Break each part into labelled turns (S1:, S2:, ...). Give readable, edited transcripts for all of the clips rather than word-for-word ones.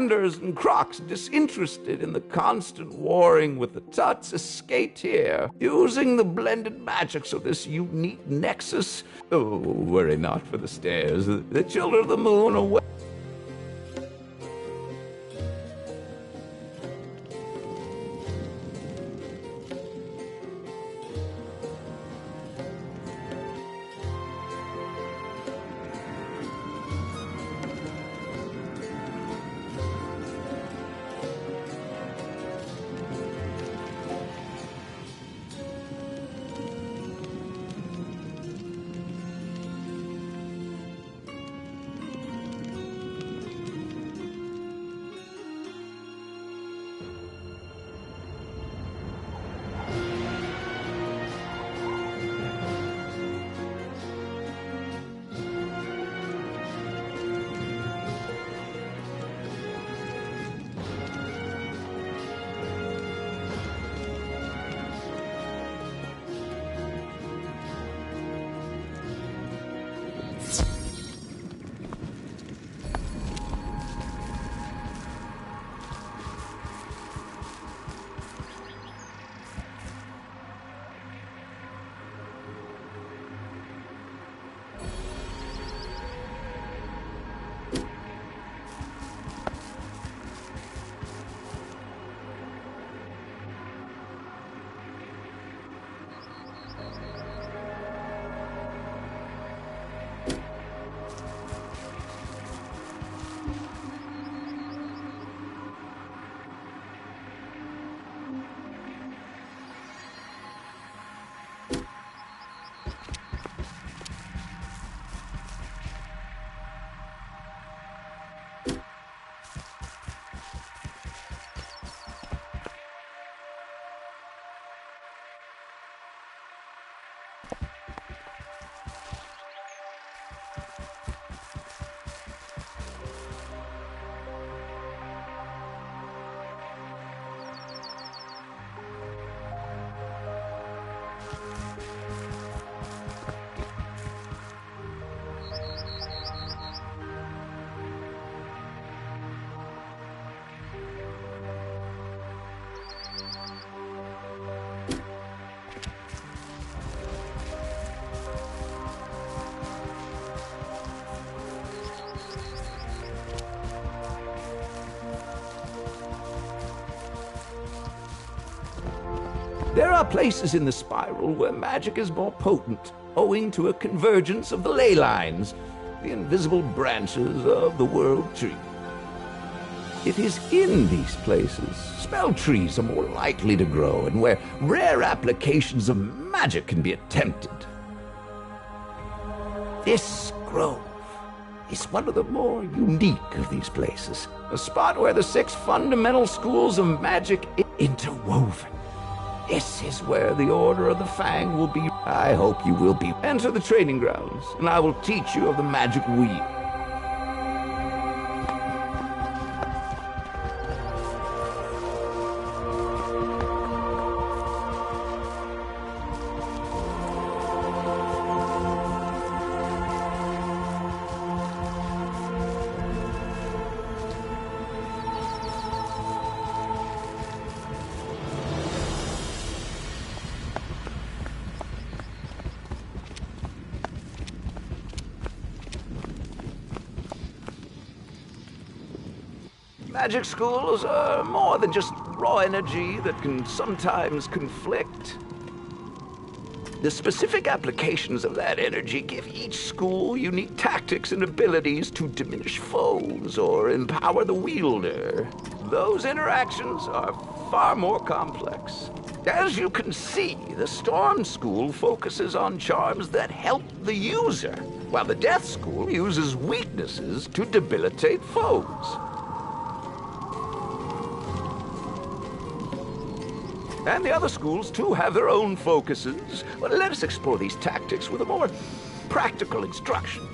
S1: and Crocs, disinterested in the constant warring with the Tuts, escaped here, using the blended magics of this unique nexus. Oh, worry not for the stairs. The children of the moon away. There are places in the spiral where magic is more potent, owing to a convergence of the ley lines, the invisible branches of the world tree. It is in these places spell trees are more likely to grow and where rare applications of magic can be attempted. This grove is one of the more unique of these places, a spot where the 6 fundamental schools of magic are interwoven. This is where the Order of the Fang will be. I hope you will be. Enter the training grounds, and I will teach you of the magic wheel. Magic schools are more than just raw energy that can sometimes conflict. The specific applications of that energy give each school unique tactics and abilities to diminish foes or empower the wielder. Those interactions are far more complex. As you can see, the Storm School focuses on charms that help the user, while the Death School uses weaknesses to debilitate foes. And the other schools, too, have their own focuses. Well, let us explore these tactics with a more practical instruction.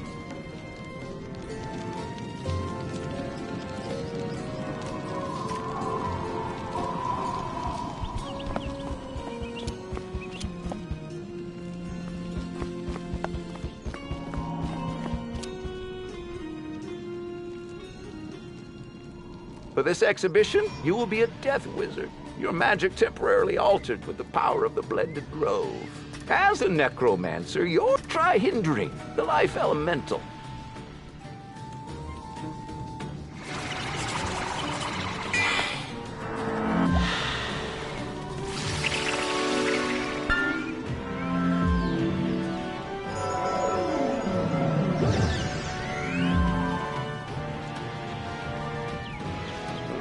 S1: For this exhibition, you will be a death wizard, your magic temporarily altered with the power of the Blended Grove. As a necromancer, you'll try hindering the life elemental.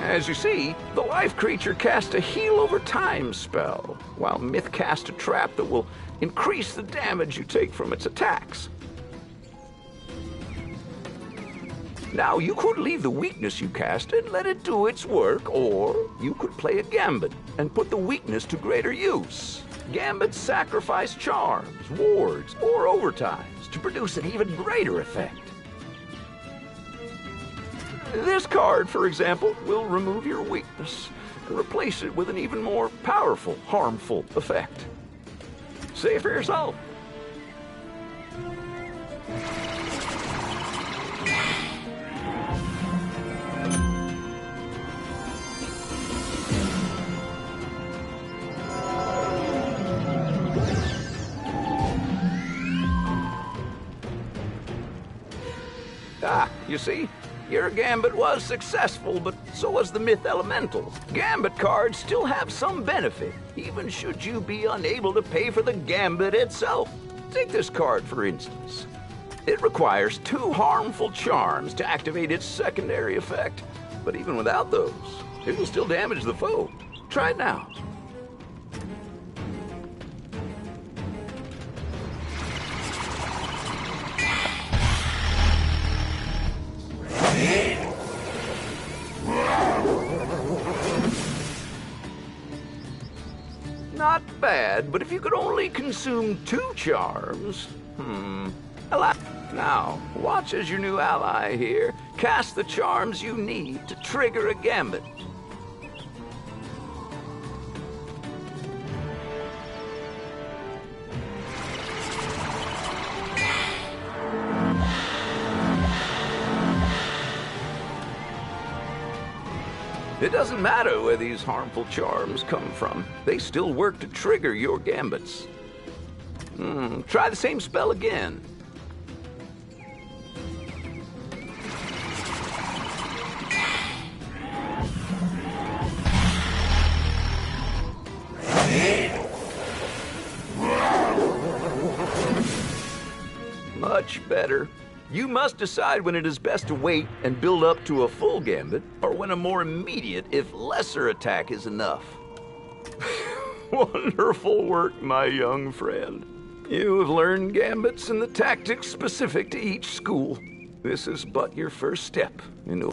S1: As you see, the life creature casts a heal over time spell, while Myth casts a trap that will increase the damage you take from its attacks. Now, you could leave the weakness you cast and let it do its work, or you could play a gambit and put the weakness to greater use. Gambits sacrifice charms, wards, or overtimes to produce an even greater effect. This card, for example, will remove your weakness and replace it with an even more powerful, harmful effect. Say it for yourself. Ah, you see? Your gambit was successful, but so was the Myth Elemental. Gambit cards still have some benefit, even should you be unable to pay for the gambit itself. Take this card, for instance. It requires 2 harmful charms to activate its secondary effect, but even without those, it will still damage the foe. Try it now. Not bad, but if you could only consume 2 charms... Now, watch as your new ally here cast the charms you need to trigger a gambit. It doesn't matter where these harmful charms come from. They still work to trigger your gambits. Try the same spell again. Much better. You must decide when it is best to wait and build up to a full gambit, or when a more immediate, if lesser attack is enough. Wonderful work, my young friend. You have learned gambits and the tactics specific to each school. This is but your first step into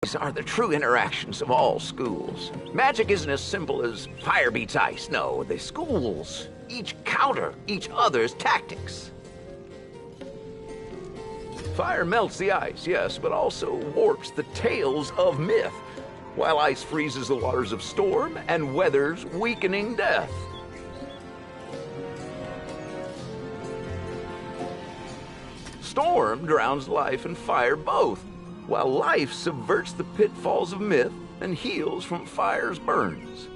S1: These are the true interactions of all schools. Magic isn't as simple as fire beats ice. No, the schools each counter each other's tactics. Fire melts the ice, yes, but also warps the tales of myth, while ice freezes the waters of storm and weathers weakening death. Storm drowns life and fire both, while life subverts the pitfalls of myth and heals from fire's burns.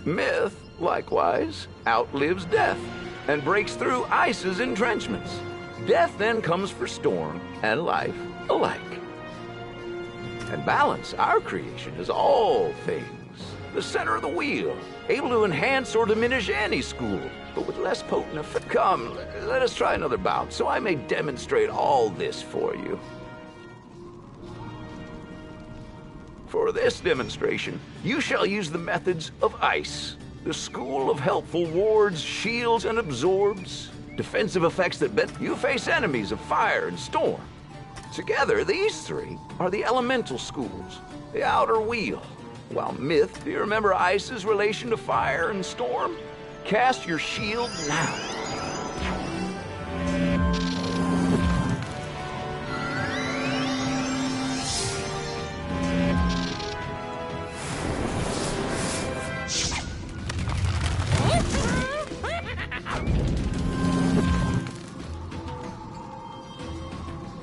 S1: Myth, likewise, outlives death and breaks through ice's entrenchments. Death then comes for storm and life alike. And balance, our creation, is all things. The center of the wheel, able to enhance or diminish any school, but with less potent effect. Come, let us try another bout, so I may demonstrate all this for you. For this demonstration, you shall use the methods of ice, the school of helpful wards, shields, and absorbs, defensive effects that bet you face enemies of fire and storm. Together, these three are the elemental schools, the outer wheel. While myth, do you remember ice's relation to fire and storm? Cast your shield now.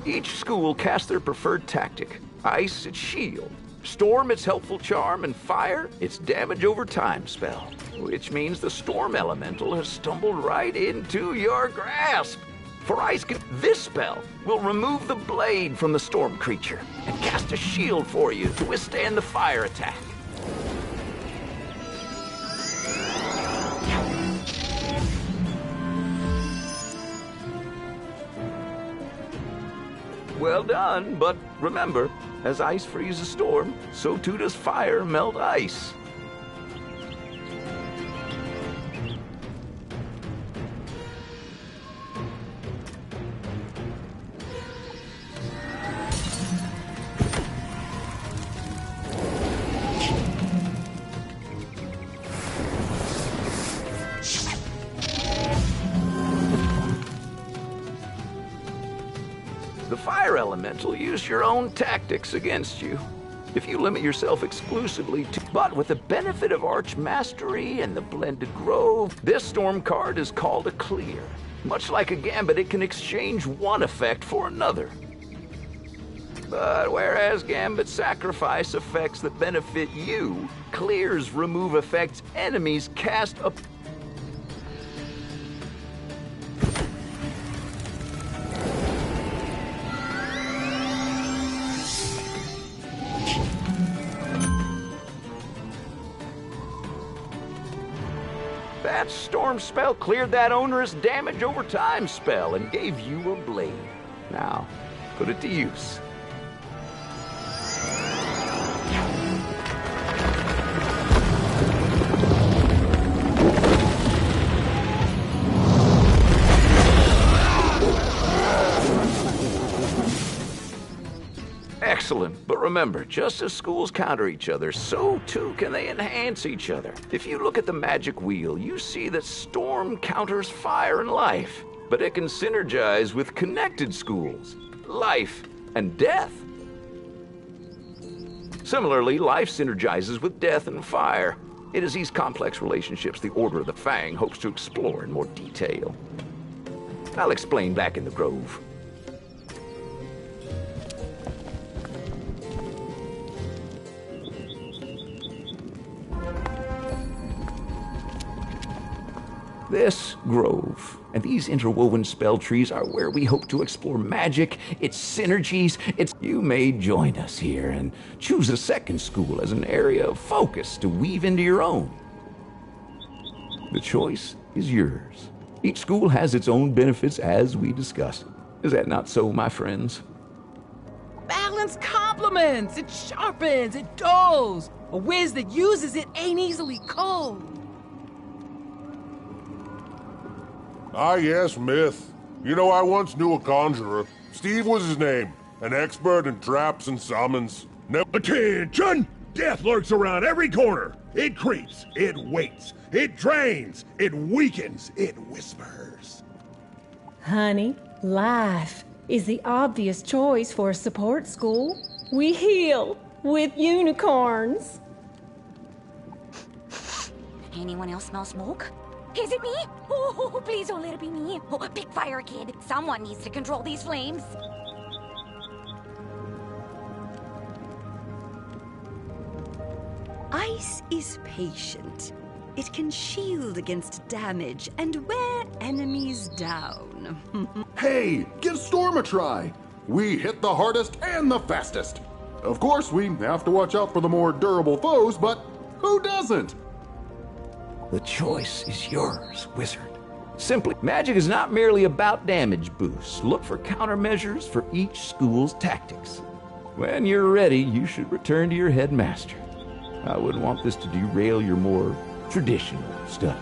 S1: Each school casts their preferred tactic. Ice, its shield. Storm, its helpful charm. And fire, its damage over time spell. Which means the storm elemental has stumbled right into your grasp. For ice, this spell will remove the blade from the storm creature and cast a shield for you to withstand the fire attack. Well done, but remember, as ice freezes a storm, so too does fire melt ice. The fire elemental use your own tactics against you. If you limit yourself exclusively to... But with the benefit of Arch Mastery and the Blended Grove, this storm card is called a Clear. Much like a Gambit, it can exchange one effect for another. But whereas Gambits sacrifice effects that benefit you, Clears remove effects enemies cast up. That storm spell cleared that onerous damage over time spell and gave you a blade. Now, put it to use. Excellent, but remember, just as schools counter each other, so too can they enhance each other. If you look at the magic wheel, you see that storm counters fire and life, but it can synergize with connected schools, life and death. Similarly, life synergizes with death and fire. It is these complex relationships the Order of the Fang hopes to explore in more detail. I'll explain back in the Grove. This grove and these interwoven spell trees are where we hope to explore magic, its synergies, You may join us here and choose a second school as an area of focus to weave into your own. The choice is yours. Each school has its own benefits as we discussed. Is that not so, my friends?
S2: Balance complements, it sharpens, it dulls. A whiz that uses it ain't easily cold.
S3: Ah, yes, myth. You know, I once knew a conjurer. Steve was his name. An expert in traps and summons.
S4: Attention! Death lurks around every corner. It creeps, it waits, it drains, it weakens, it whispers.
S5: Honey, life is the obvious choice for a support school. We heal with unicorns.
S6: Anyone else smell smoke? Is it me? Oh, please don't let it be me. Oh, big fire, kid. Someone needs to control these flames.
S7: Ice is patient. It can shield against damage and wear enemies down.
S8: Hey, give Storm a try. We hit the hardest and the fastest. Of course, we have to watch out for the more durable foes, but who doesn't?
S1: The choice is yours, wizard. Simply, magic is not merely about damage boosts. Look for countermeasures for each school's tactics. When you're ready, you should return to your headmaster. I wouldn't want this to derail your more traditional studies.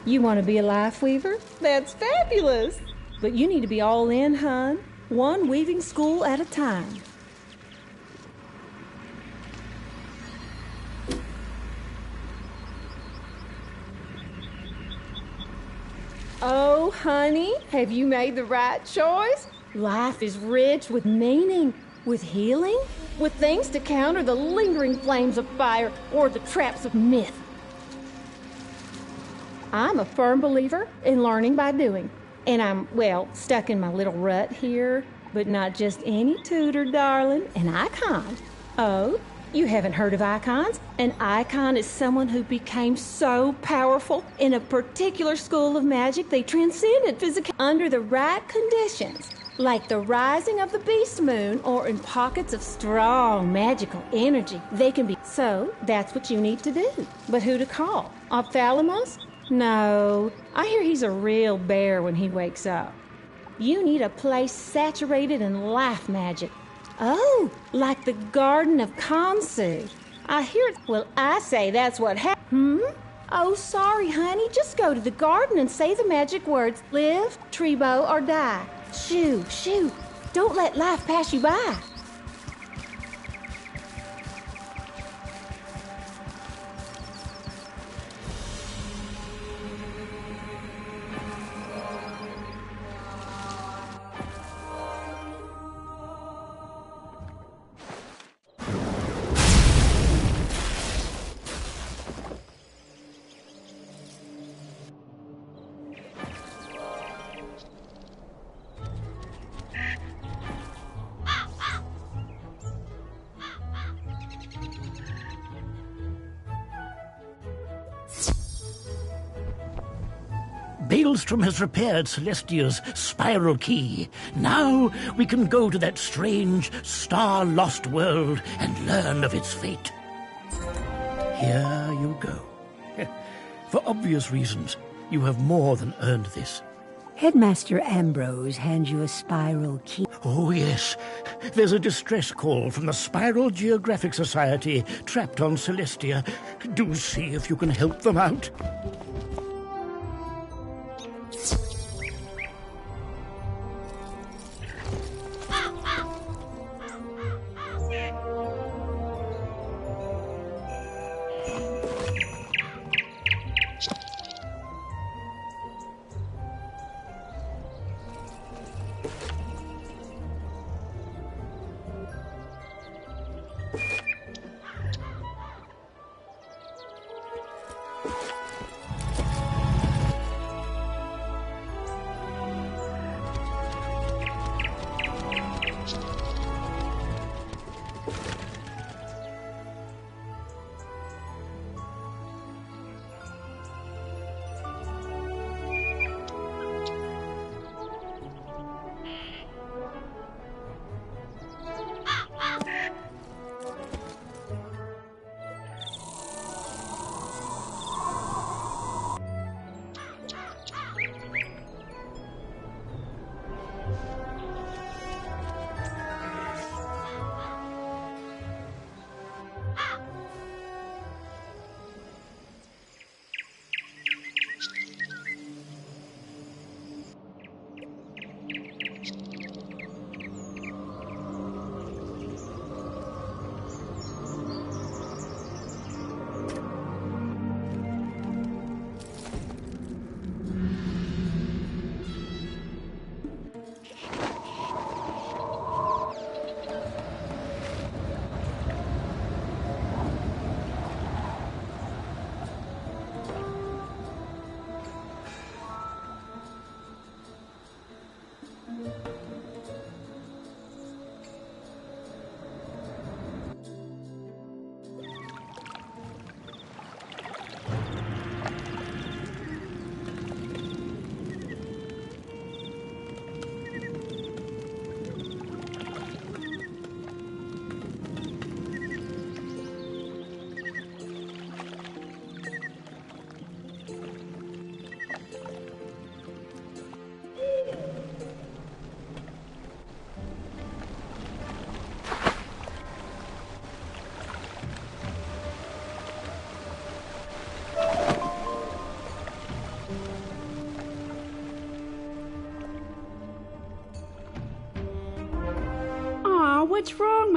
S5: You want to be a life weaver? That's fabulous! But you need to be all in, hun. One weaving school at a time. Oh, honey, have you made the right choice? Life is rich with meaning, with healing, with things to counter the lingering flames of fire or the traps of myth. I'm a firm believer in learning by doing. And I'm, well, stuck in my little rut here, but not just any tutor, darling, an icon. Oh, you haven't heard of icons? An icon is someone who became so powerful in a particular school of magic they transcended physical under the right conditions, like the rising of the beast moon or in pockets of strong magical energy. They can be. So that's what you need to do. But who to call? Ophthalmos? No, I hear he's a real bear when he wakes up. You need a place saturated in life magic. Oh, like the Garden of Kansu. I hear it. Well, I say that's what happened. Oh, sorry, honey. Just go to the garden and say the magic words. Live, Trebo, or die. Shoo, shoo. Don't let life pass you by.
S9: Baelstrom has repaired Celestia's spiral key. Now we can go to that strange, star-lost world and learn of its fate. Here you go. For obvious reasons, you have more than earned this.
S10: Headmaster Ambrose hands you a spiral key.
S9: Oh, yes. There's a distress call from the Spiral Geographic Society trapped on Celestia. Do see if you can help them out.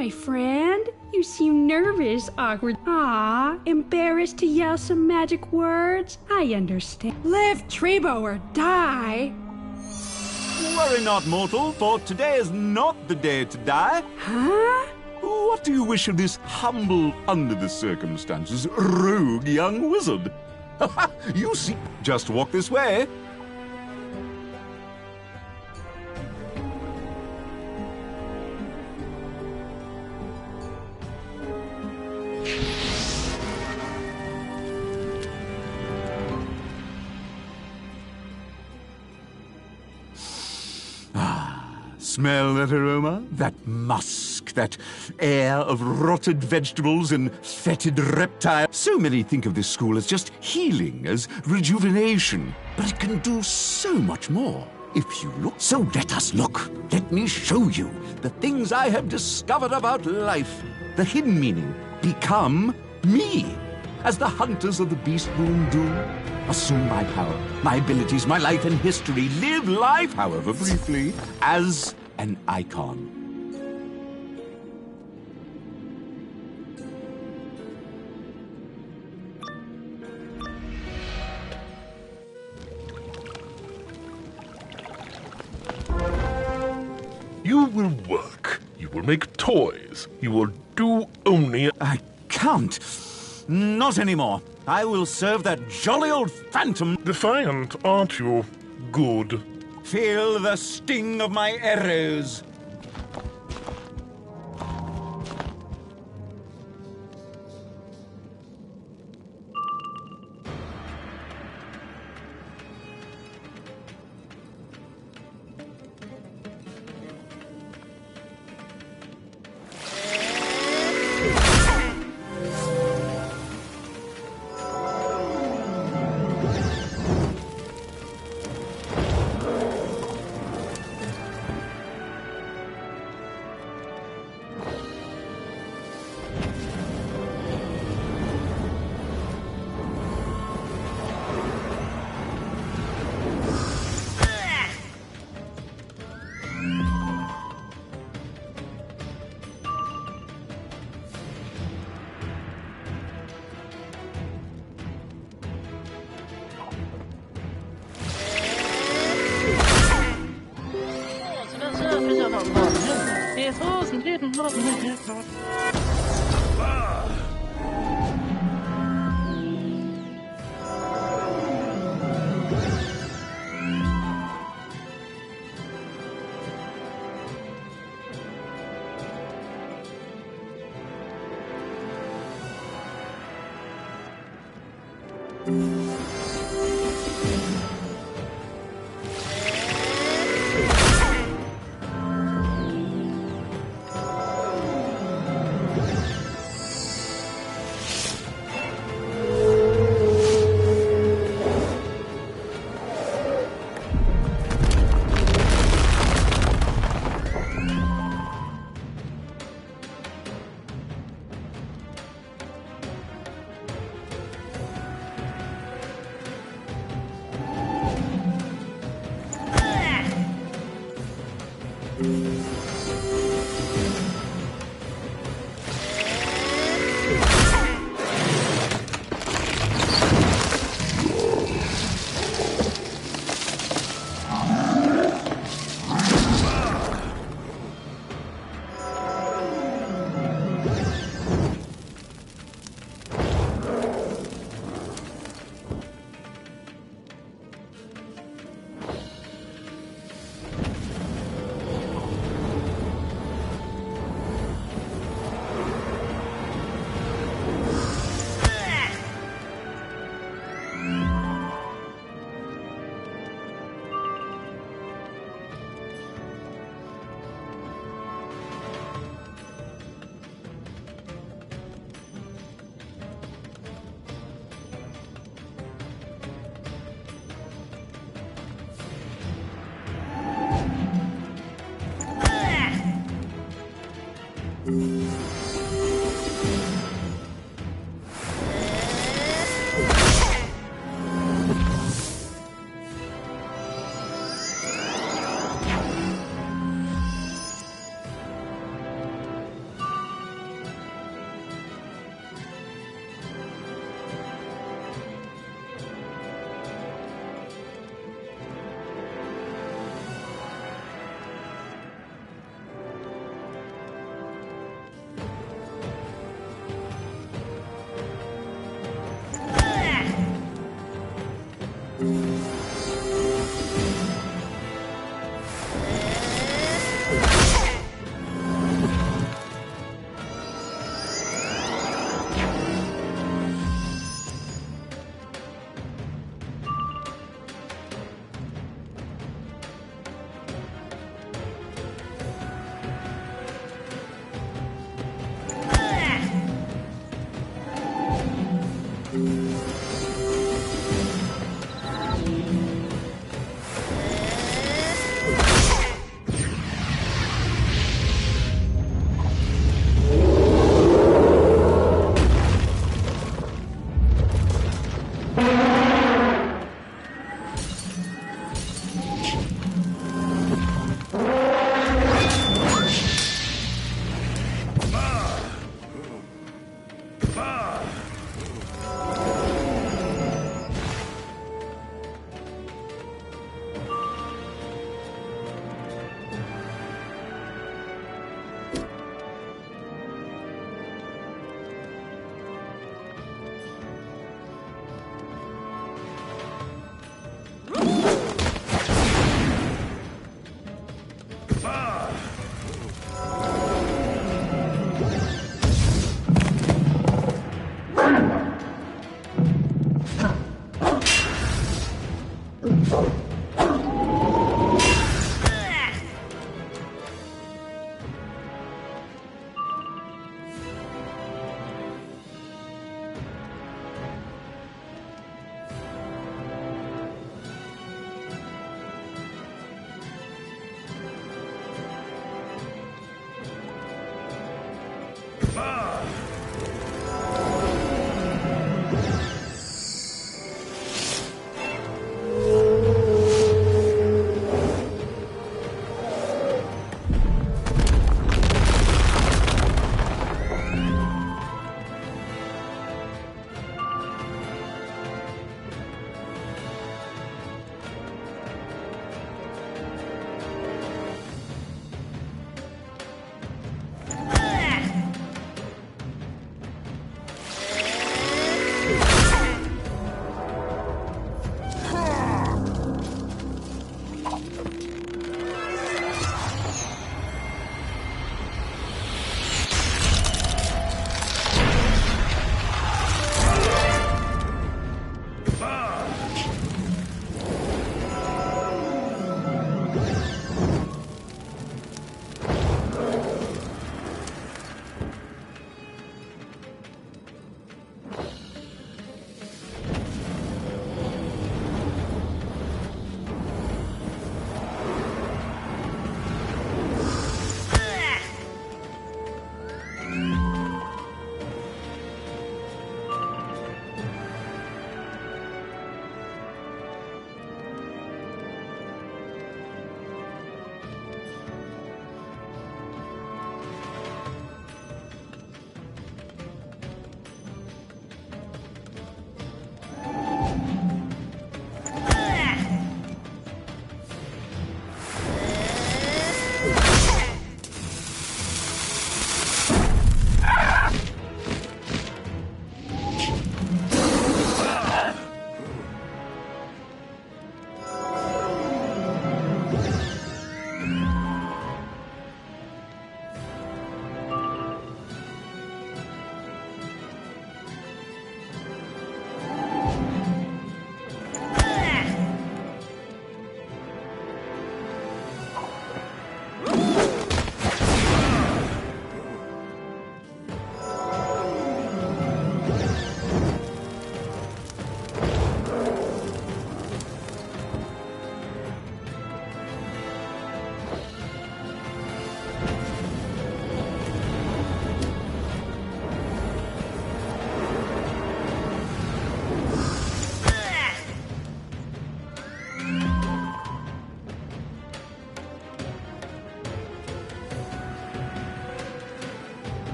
S11: my friend. You seem nervous, awkward. Ah, embarrassed to yell some magic words? I understand. Live Trebo or die.
S12: Worry not, mortal, for today is not the day to die.
S11: Huh?
S12: What do you wish of this humble, under the circumstances, rogue young wizard? You see, just walk this way. Smell that aroma? That musk, that air of rotted vegetables and fetid reptiles. So many think of this school as just healing, as rejuvenation. But it can do so much more if you look. So let us look. Let me show you the things I have discovered about life. The hidden meaning. Become me. As the hunters of the beast moon do. Assume my power, my abilities, my life and history. Live life, however briefly, as an icon.
S13: You will work. You will make toys. You will do only...
S12: I can't. Not anymore. I will serve that jolly old phantom.
S13: Defiant, aren't you? Good.
S12: Feel the sting of my arrows.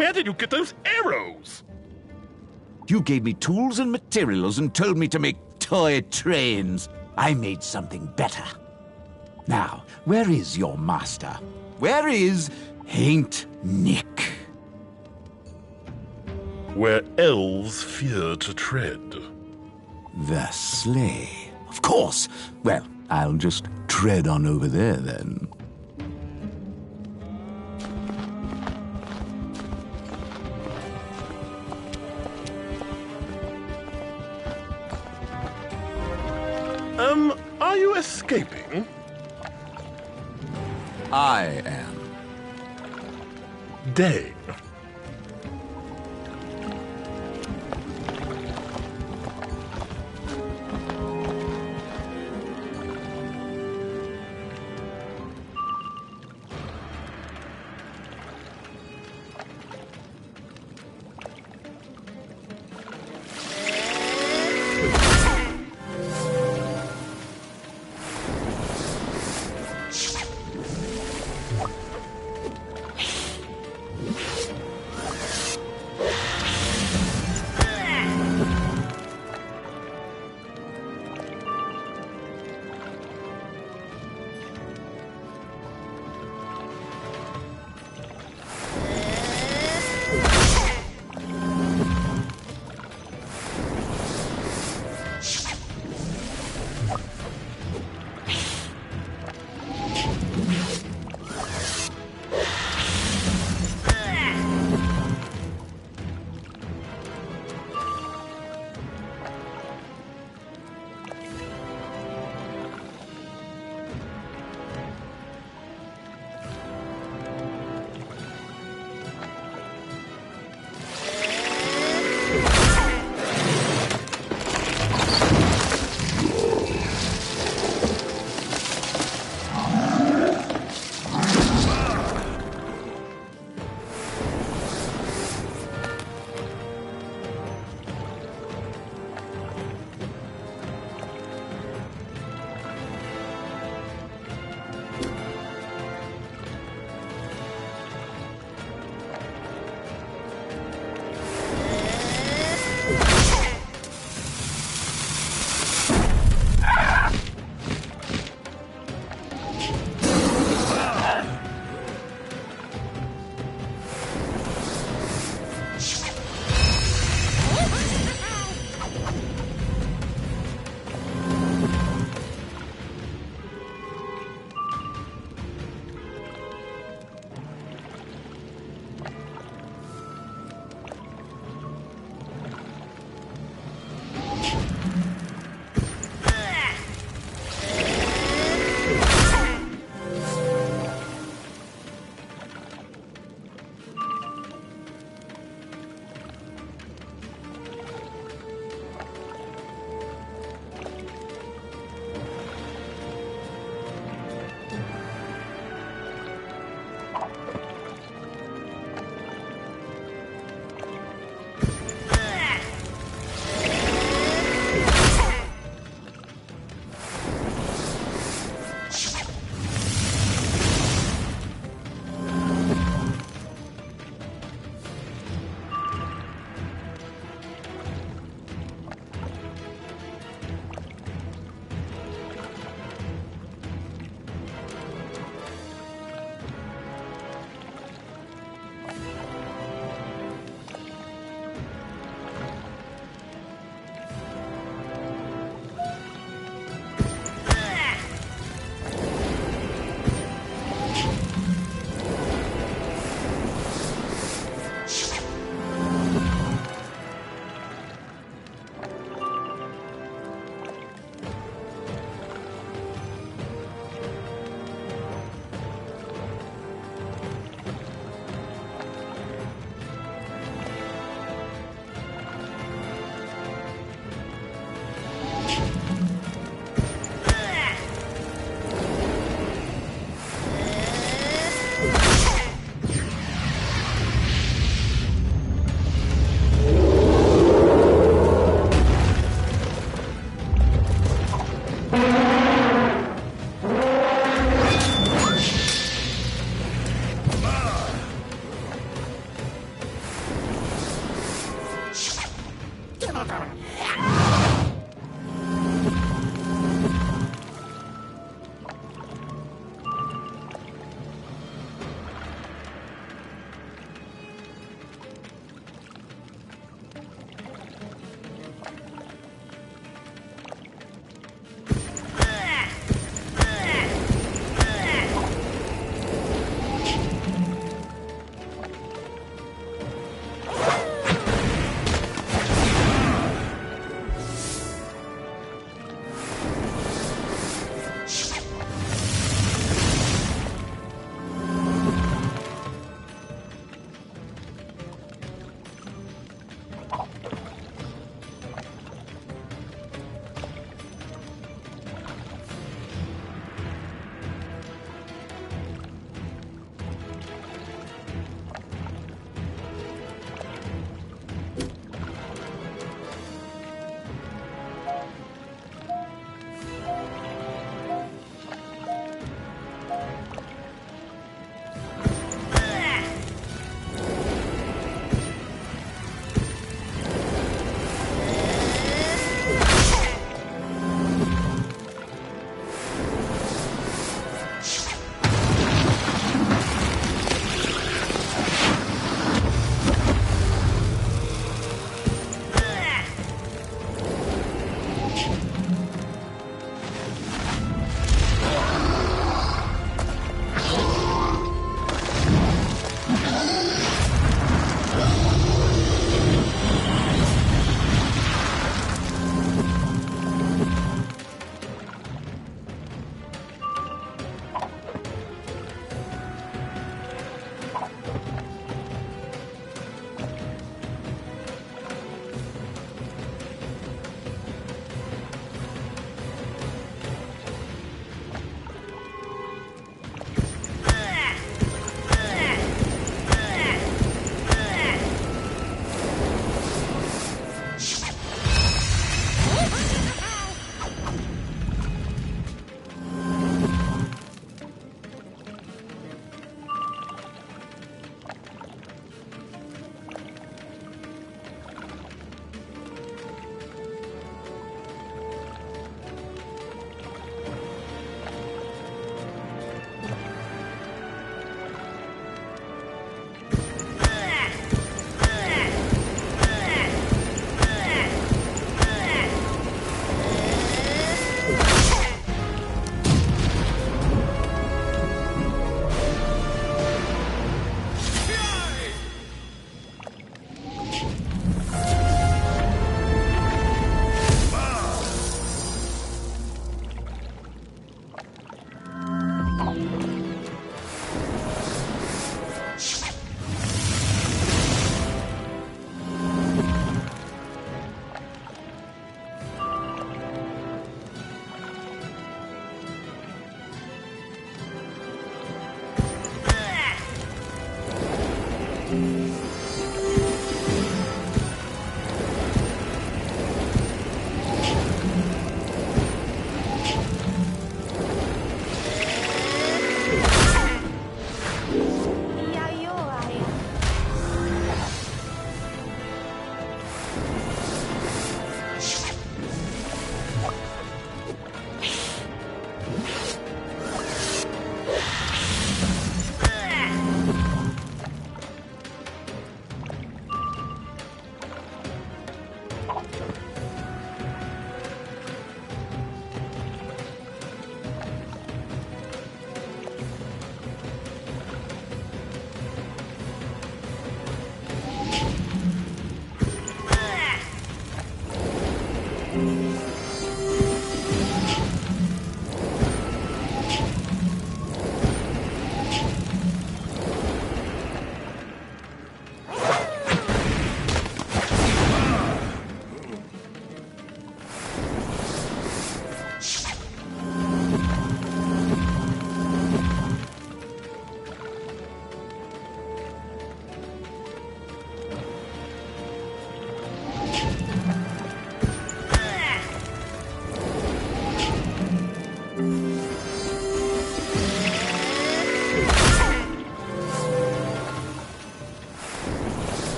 S13: Where did you get those arrows?
S12: You gave me tools and materials and told me to make toy trains. I made something better. Now, where is your master? Where is Ain't Nick?
S13: Where elves fear to tread.
S12: The sleigh. Of course. Well, I'll just tread on over there then.
S13: Are you escaping?
S12: I am.
S13: Dane.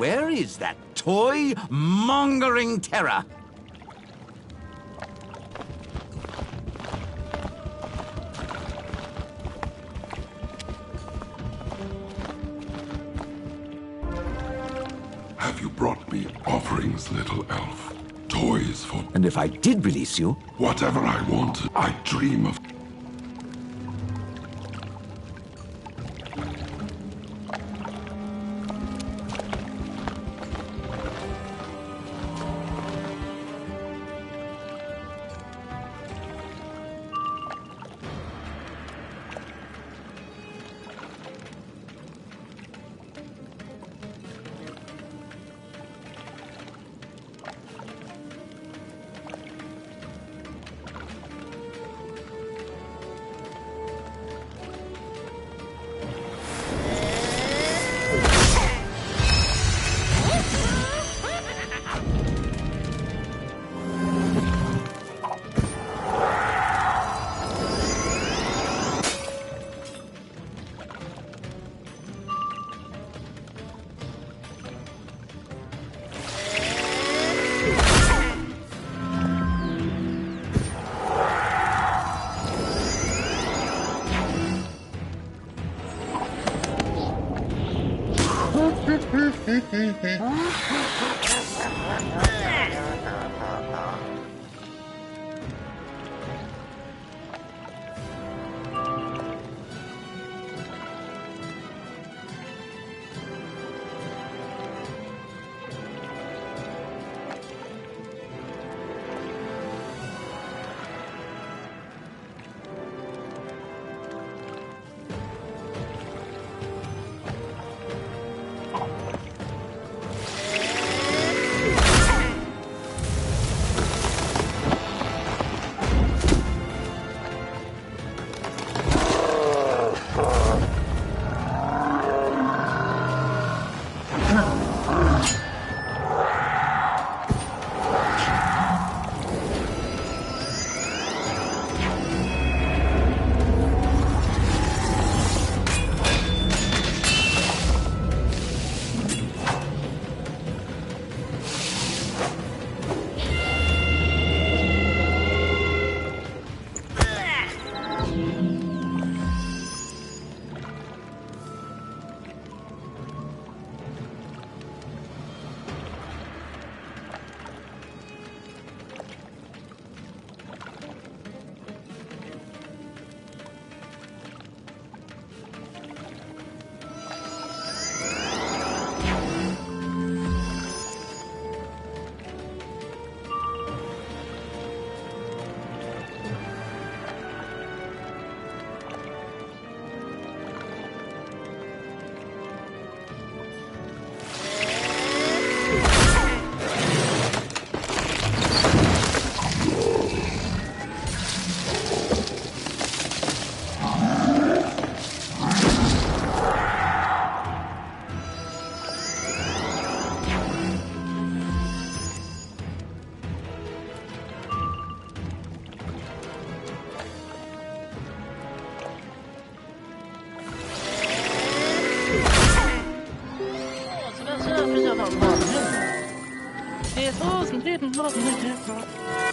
S12: Where is that toy-mongering terror?
S14: Have you brought me offerings, little elf? Toys for...
S12: And if I did release you...
S14: Whatever I wanted, I dream of...
S15: Det är så som det låter.